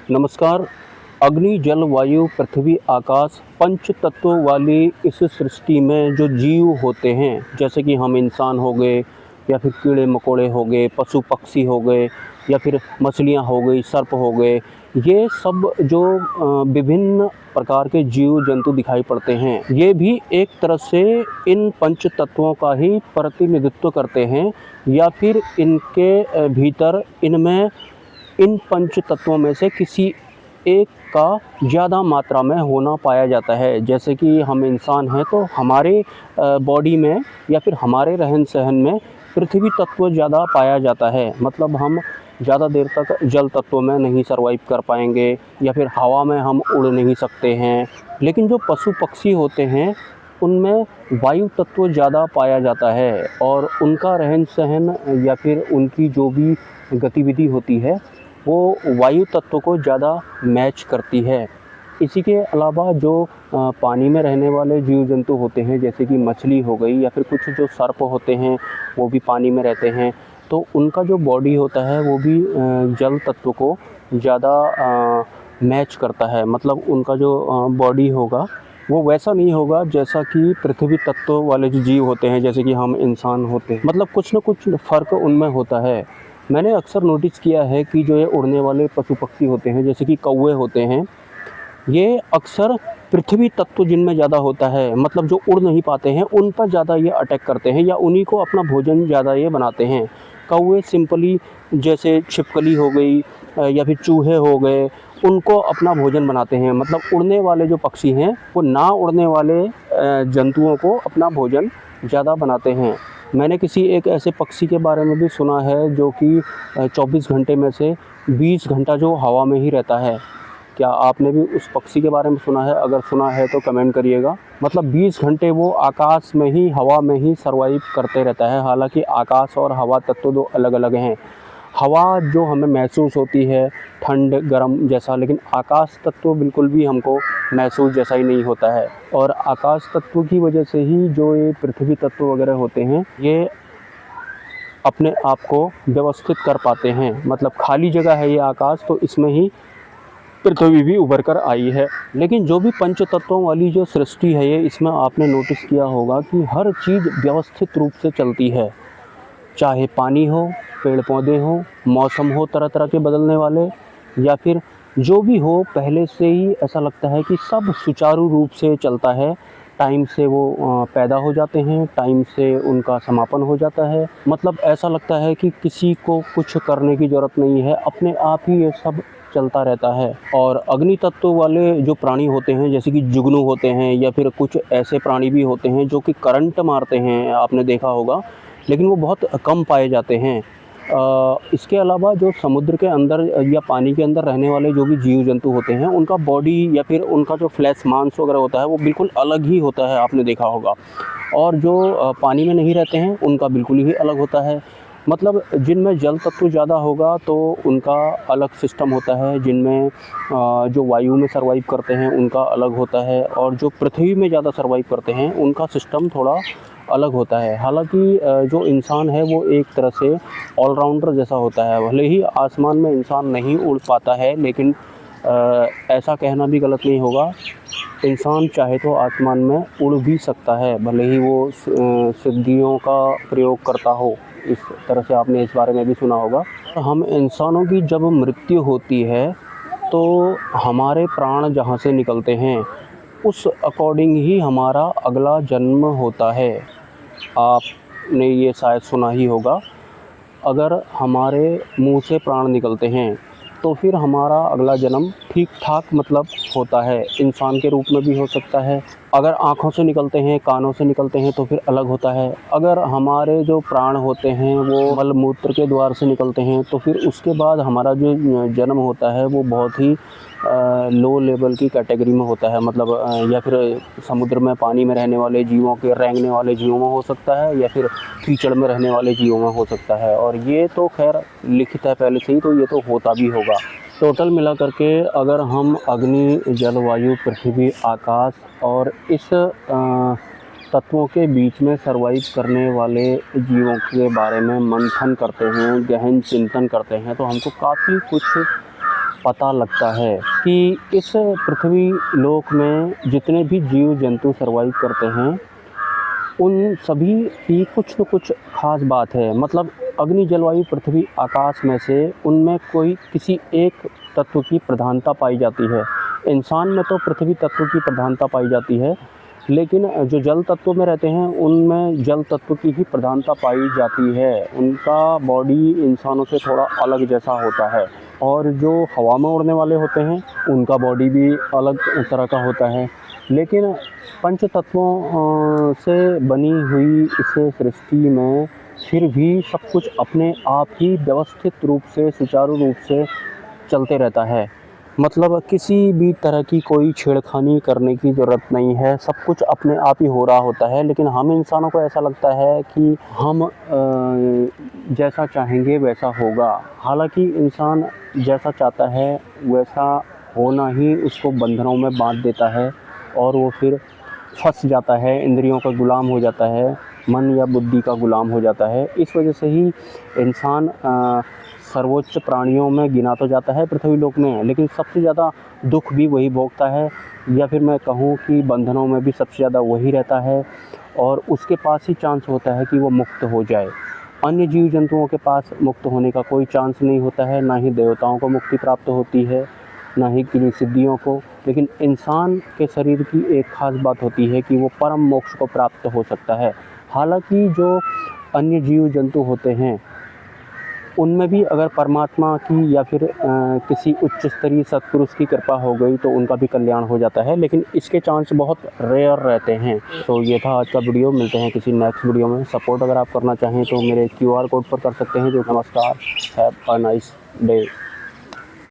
नमस्कार। अग्नि, जल, वायु, पृथ्वी, आकाश, पंच तत्वों वाली इस सृष्टि में जो जीव होते हैं, जैसे कि हम इंसान हो गए या फिर कीड़े मकोड़े हो गए, पशु पक्षी हो गए या फिर मछलियाँ हो गई, सर्प हो गए, ये सब जो विभिन्न प्रकार के जीव जंतु दिखाई पड़ते हैं, ये भी एक तरह से इन पंच तत्वों का ही प्रतिनिधित्व करते हैं या फिर इनके भीतर इनमें इन पंच तत्वों में से किसी एक का ज़्यादा मात्रा में होना पाया जाता है। जैसे कि हम इंसान हैं तो हमारे बॉडी में या फिर हमारे रहन सहन में पृथ्वी तत्व ज़्यादा पाया जाता है। मतलब हम ज़्यादा देर तक जल तत्व में नहीं सर्वाइव कर पाएंगे या फिर हवा में हम उड़ नहीं सकते हैं। लेकिन जो पशु पक्षी होते हैं उनमें वायु तत्व ज़्यादा पाया जाता है और उनका रहन सहन या फिर उनकी जो भी गतिविधि होती है वो वायु तत्व को ज़्यादा मैच करती है। इसी के अलावा जो पानी में रहने वाले जीव जंतु होते हैं, जैसे कि मछली हो गई या फिर कुछ जो सर्प होते हैं वो भी पानी में रहते हैं, तो उनका जो बॉडी होता है वो भी जल तत्व को ज़्यादा मैच करता है। मतलब उनका जो बॉडी होगा वो वैसा नहीं होगा जैसा कि पृथ्वी तत्व वाले जो जीव होते हैं, जैसे कि हम इंसान होते हैं। मतलब कुछ न कुछ फ़र्क उनमें होता है। मैंने अक्सर नोटिस किया है कि जो ये उड़ने वाले पशु पक्षी होते हैं, जैसे कि कौवे होते हैं, ये अक्सर पृथ्वी तत्व जिनमें ज़्यादा होता है, मतलब जो उड़ नहीं पाते हैं उन पर ज़्यादा ये अटैक करते हैं या उन्हीं को अपना भोजन ज़्यादा ये बनाते हैं। कौवे सिंपली जैसे छिपकली हो गई या फिर चूहे हो गए, उनको अपना भोजन बनाते हैं। मतलब उड़ने वाले जो पक्षी हैं वो ना उड़ने वाले जंतुओं को अपना भोजन ज़्यादा बनाते हैं। मैंने किसी एक ऐसे पक्षी के बारे में भी सुना है जो कि 24 घंटे में से 20 घंटा जो हवा में ही रहता है। क्या आपने भी उस पक्षी के बारे में सुना है? अगर सुना है तो कमेंट करिएगा। मतलब 20 घंटे वो आकाश में ही, हवा में ही सर्वाइव करते रहता है। हालांकि आकाश और हवा तत्व दो अलग अलग हैं। हवा जो हमें महसूस होती है ठंड गर्म जैसा, लेकिन आकाश तत्व बिल्कुल भी हमको महसूस जैसा ही नहीं होता है। और आकाश तत्व की वजह से ही जो ये पृथ्वी तत्व वगैरह होते हैं ये अपने आप को व्यवस्थित कर पाते हैं। मतलब खाली जगह है ये आकाश, तो इसमें ही पृथ्वी भी उभर कर आई है। लेकिन जो भी पंच तत्वों वाली जो सृष्टि है ये, इसमें आपने नोटिस किया होगा कि हर चीज़ व्यवस्थित रूप से चलती है। चाहे पानी हो, पेड़ पौधे हो, मौसम हो तरह तरह के बदलने वाले, या फिर जो भी हो, पहले से ही ऐसा लगता है कि सब सुचारू रूप से चलता है। टाइम से वो पैदा हो जाते हैं, टाइम से उनका समापन हो जाता है। मतलब ऐसा लगता है कि किसी को कुछ करने की ज़रूरत नहीं है, अपने आप ही ये सब चलता रहता है। और अग्नि तत्व वाले जो प्राणी होते हैं, जैसे कि जुगनू होते हैं या फिर कुछ ऐसे प्राणी भी होते हैं जो कि करंट मारते हैं, आपने देखा होगा, लेकिन वो बहुत कम पाए जाते हैं। इसके अलावा जो समुद्र के अंदर या पानी के अंदर रहने वाले जो भी जीव जंतु होते हैं, उनका बॉडी या फिर उनका जो फ्लैश मांस वगैरह होता है वो बिल्कुल अलग ही होता है, आपने देखा होगा। और जो पानी में नहीं रहते हैं उनका बिल्कुल ही अलग होता है। मतलब जिनमें जल तत्व ज़्यादा होगा तो उनका अलग सिस्टम होता है, जिनमें जो वायु में सर्वाइव करते हैं उनका अलग होता है, और जो पृथ्वी में ज़्यादा सर्वाइव करते हैं उनका सिस्टम थोड़ा अलग होता है। हालांकि जो इंसान है वो एक तरह से ऑलराउंडर जैसा होता है। भले ही आसमान में इंसान नहीं उड़ पाता है, लेकिन ऐसा कहना भी गलत नहीं होगा, इंसान चाहे तो आसमान में उड़ भी सकता है, भले ही वो सिद्धियों का प्रयोग करता हो। इस तरह से आपने इस बारे में भी सुना होगा। हम इंसानों की जब मृत्यु होती है तो हमारे प्राण जहाँ से निकलते हैं उस अकॉर्डिंग ही हमारा अगला जन्म होता है। आपने ये शायद सुना ही होगा, अगर हमारे मुंह से प्राण निकलते हैं तो फिर हमारा अगला जन्म ठीक ठाक मतलब होता है, इंसान के रूप में भी हो सकता है। अगर आँखों से निकलते हैं, कानों से निकलते हैं तो फिर अलग होता है। अगर हमारे जो प्राण होते हैं वो मल मूत्र के द्वार से निकलते हैं तो फिर उसके बाद हमारा जो जन्म होता है वो बहुत ही लो लेवल की कैटेगरी में होता है। मतलब या फिर समुद्र में पानी में रहने वाले जीवों के, रेंगने वाले जीवों में हो सकता है, या फिर कीचड़ में रहने वाले जीवों में हो सकता है। और ये तो खैर लिखित है पहले से ही, तो ये तो होता भी होगा। टोटल मिला करके अगर हम अग्नि, जल, वायु, पृथ्वी, आकाश और इस तत्वों के बीच में सर्वाइव करने वाले जीवों के बारे में मंथन करते हैं, गहन चिंतन करते हैं, तो हमको काफ़ी कुछ पता लगता है कि इस पृथ्वी लोक में जितने भी जीव जंतु सर्वाइव करते हैं उन सभी की कुछ न कुछ ख़ास बात है। मतलब अग्नि जलवायु पृथ्वी आकाश में से उनमें कोई किसी एक तत्व की प्रधानता पाई जाती है। इंसान में तो पृथ्वी तत्व की प्रधानता पाई जाती है, लेकिन जो जल तत्व में रहते हैं उनमें जल तत्व की ही प्रधानता पाई जाती है। उनका बॉडी इंसानों से थोड़ा अलग जैसा होता है। और जो हवा में उड़ने वाले होते हैं उनका बॉडी भी अलग तरह का होता है। लेकिन पंच तत्वों से बनी हुई इस सृष्टि में फिर भी सब कुछ अपने आप ही व्यवस्थित रूप से, सुचारू रूप से चलते रहता है। मतलब किसी भी तरह की कोई छेड़खानी करने की ज़रूरत नहीं है, सब कुछ अपने आप ही हो रहा होता है। लेकिन हम इंसानों को ऐसा लगता है कि हम जैसा चाहेंगे वैसा होगा। हालांकि इंसान जैसा चाहता है वैसा होना ही उसको बंधनों में बांध देता है और वो फिर फंस जाता है, इंद्रियों का गुलाम हो जाता है, मन या बुद्धि का गुलाम हो जाता है। इस वजह से ही इंसान सर्वोच्च प्राणियों में गिना तो जाता है पृथ्वी लोक में, लेकिन सबसे ज़्यादा दुख भी वही भोगता है, या फिर मैं कहूँ कि बंधनों में भी सबसे ज़्यादा वही रहता है और उसके पास ही चांस होता है कि वो मुक्त हो जाए। अन्य जीव जंतुओं के पास मुक्त होने का कोई चांस नहीं होता है, ना ही देवताओं को मुक्ति प्राप्त होती है, ना ही किन्हीं सिद्धियों को। लेकिन इंसान के शरीर की एक ख़ास बात होती है कि वो परम मोक्ष को प्राप्त हो सकता है। हालांकि जो अन्य जीव जंतु होते हैं उनमें भी अगर परमात्मा की या फिर किसी उच्च स्तरीय सत्पुरुष की कृपा हो गई तो उनका भी कल्याण हो जाता है, लेकिन इसके चांस बहुत रेयर रहते हैं। तो ये था आज का वीडियो। मिलते हैं किसी नेक्स्ट वीडियो में। सपोर्ट अगर आप करना चाहें तो मेरे QR कोड पर कर सकते हैं। जो नमस्कार, हैव अ नाइस डे।